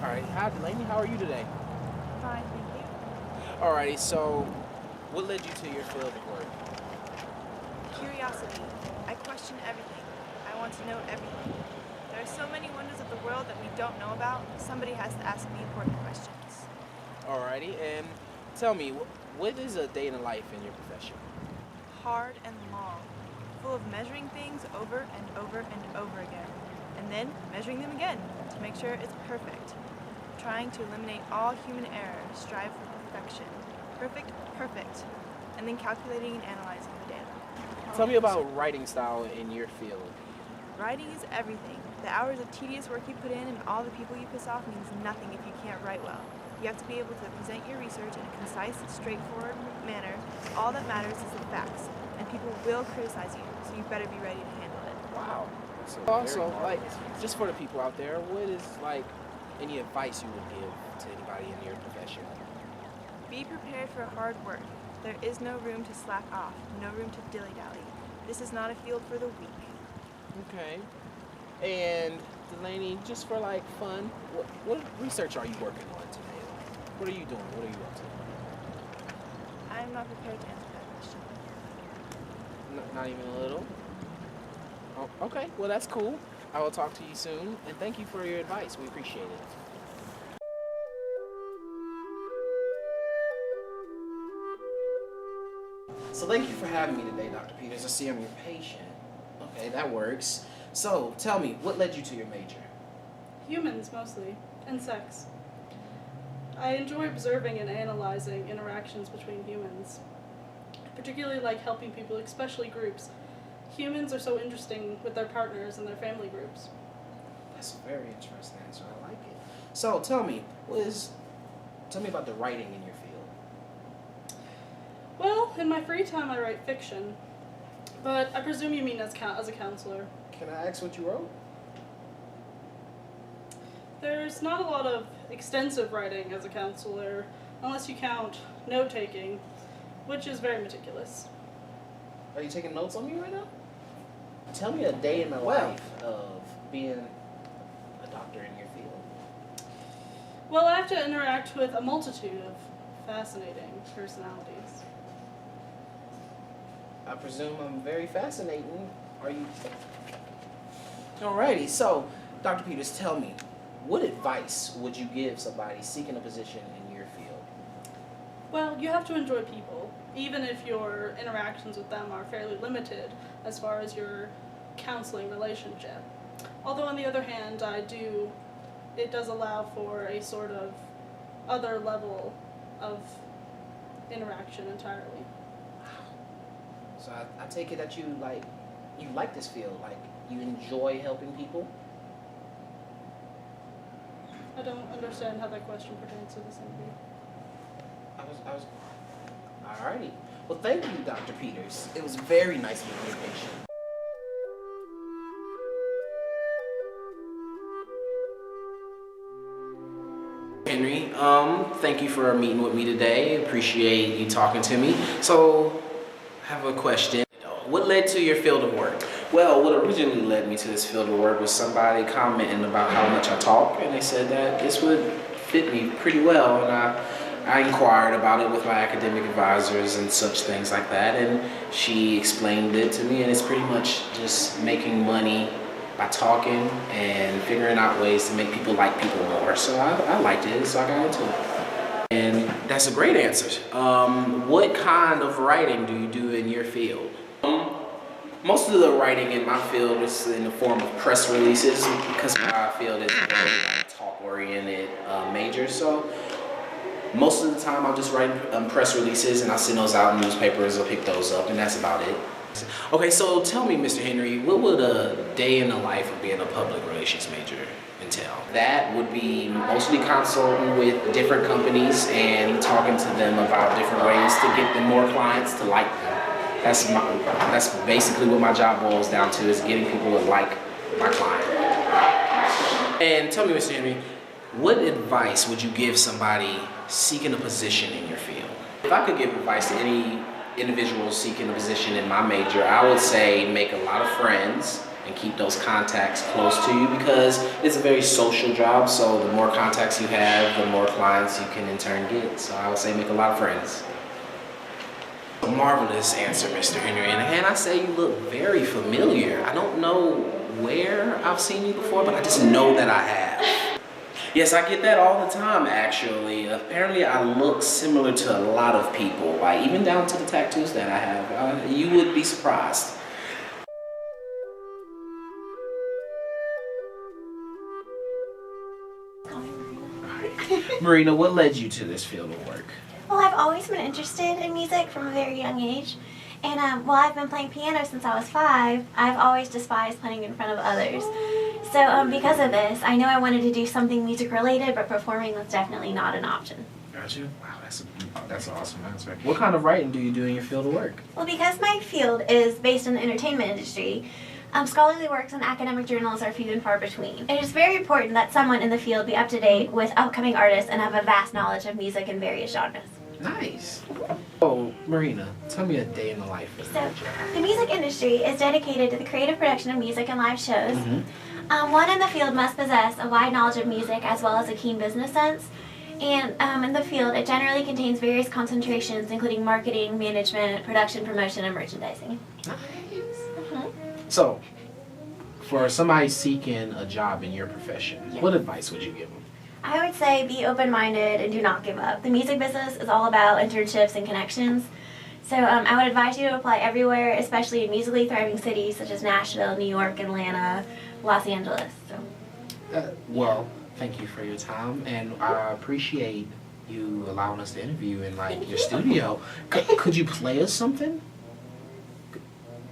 Alright, hi Delaney, how are you today? Fine, thank you. Alrighty, so what led you to your field of work? Curiosity. I question everything. I want to know everything. There are so many wonders of the world that we don't know about. Somebody has to ask the important questions. Alrighty, and tell me, what is a day in the life in your profession? Hard and long. Full of measuring things over and over and over again. And then measuring them again to make sure it's perfect. Trying to eliminate all human error. Strive for perfection. Perfect, perfect. And then calculating and analyzing the data. Tell me about writing style in your field. Writing is everything. The hours of tedious work you put in and all the people you piss off means nothing if you can't write well. You have to be able to present your research in a concise, straightforward manner. All that matters is the facts, and people will criticize you, so you better be ready to handle it. Wow. So also, like, just for the people out there, what is, like, any advice you would give to anybody in your profession? Be prepared for hard work. There is no room to slack off, no room to dilly-dally. This is not a field for the weak. Okay. And Delaney, just for like fun, what research are you working on today? What are you doing? What are you up to? I'm not prepared to answer that question. Not even a little? Oh, okay, well that's cool. I will talk to you soon, and thank you for your advice. We appreciate it. So thank you for having me today, Dr. Peters. I see I'm your patient. Okay, that works. So tell me, what led you to your major? Humans, mostly, and sex. I enjoy observing and analyzing interactions between humans. I particularly like helping people, especially groups. Humans are so interesting with their partners and their family groups. That's a very interesting answer. I like it. So tell me, tell me about the writing in your field. Well, in my free time I write fiction, but I presume you mean as a counselor. Can I ask what you wrote? There's not a lot of extensive writing as a counselor, unless you count note-taking, which is very meticulous. Are you taking notes on me right now? Tell me a day in the life of being a doctor in your field. Well, I have to interact with a multitude of fascinating personalities. I presume I'm very fascinating. Are you? Alrighty, so Dr. Peters, tell me, what advice would you give somebody seeking a position in your field? Well, you have to enjoy people, even if your interactions with them are fairly limited as far as your counseling relationship. Although on the other hand, it does allow for a sort of other level of interaction entirely. So I take it that you like this field, like you enjoy helping people? I don't understand how that question pertains to this interview. Alrighty. Well, thank you, Dr. Peters. It was very nice meeting your patient. Henry, thank you for meeting with me today. Appreciate you talking to me. So, I have a question. What led to your field of work? Well, what originally led me to this field of work was somebody commenting about how much I talk, and they said that this would fit me pretty well, and I inquired about it with my academic advisors and such things like that, and she explained it to me, and it's pretty much just making money by talking and figuring out ways to make people like people more. So I liked it, so I got into it. And that's a great answer. What kind of writing do you do in your field? Most of the writing in my field is in the form of press releases because my field is a very talk-oriented major. So most of the time I'll just write press releases and I'll send those out in newspapers, I'll pick those up, and that's about it. Okay, so tell me, Mr. Henry, what would a day in the life of being a public relations major entail? That would be mostly consulting with different companies and talking to them about different ways to get them more clients to like them. That's basically what my job boils down to, is getting people to like my client. And tell me, Mr. Henry, what advice would you give somebody seeking a position in your field? If I could give advice to any individual seeking a position in my major, I would say make a lot of friends and keep those contacts close to you because it's a very social job. So the more contacts you have, the more clients you can in turn get. So I would say make a lot of friends. A marvelous answer, Mr. Henry. And again, I say you look very familiar. I don't know where I've seen you before, but I just know that I have. Yes, I get that all the time, actually. Apparently, I look similar to a lot of people, like even down to the tattoos that I have. You would be surprised. Marina, what led you to this field of work? Well, I've always been interested in music from a very young age. And while I've been playing piano since I was 5, I've always despised playing in front of others. So because of this, I know I wanted to do something music related, but performing was definitely not an option. Gotcha. Wow, that's an awesome answer. What kind of writing do you do in your field of work? Well, because my field is based in the entertainment industry, scholarly works and academic journals are few and far between. It is very important that someone in the field be up to date with upcoming artists and have a vast knowledge of music in various genres. Nice. Oh, Marina, tell me a day in the life of So, the music industry is dedicated to the creative production of music and live shows. One in the field must possess a wide knowledge of music as well as a keen business sense. And in the field, it generally contains various concentrations, including marketing, management, production, promotion, and merchandising. Nice. So, for somebody seeking a job in your profession, what advice would you give them? I would say be open-minded and do not give up. The music business is all about internships and connections. So I would advise you to apply everywhere, especially in musically thriving cities such as Nashville, New York, Atlanta, Los Angeles. So. Well, thank you for your time, and I appreciate you allowing us to interview in your studio. Could you play us something?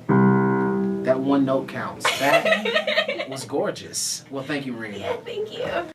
That one note counts. That was gorgeous. Well, thank you, Marina. Yeah, thank you.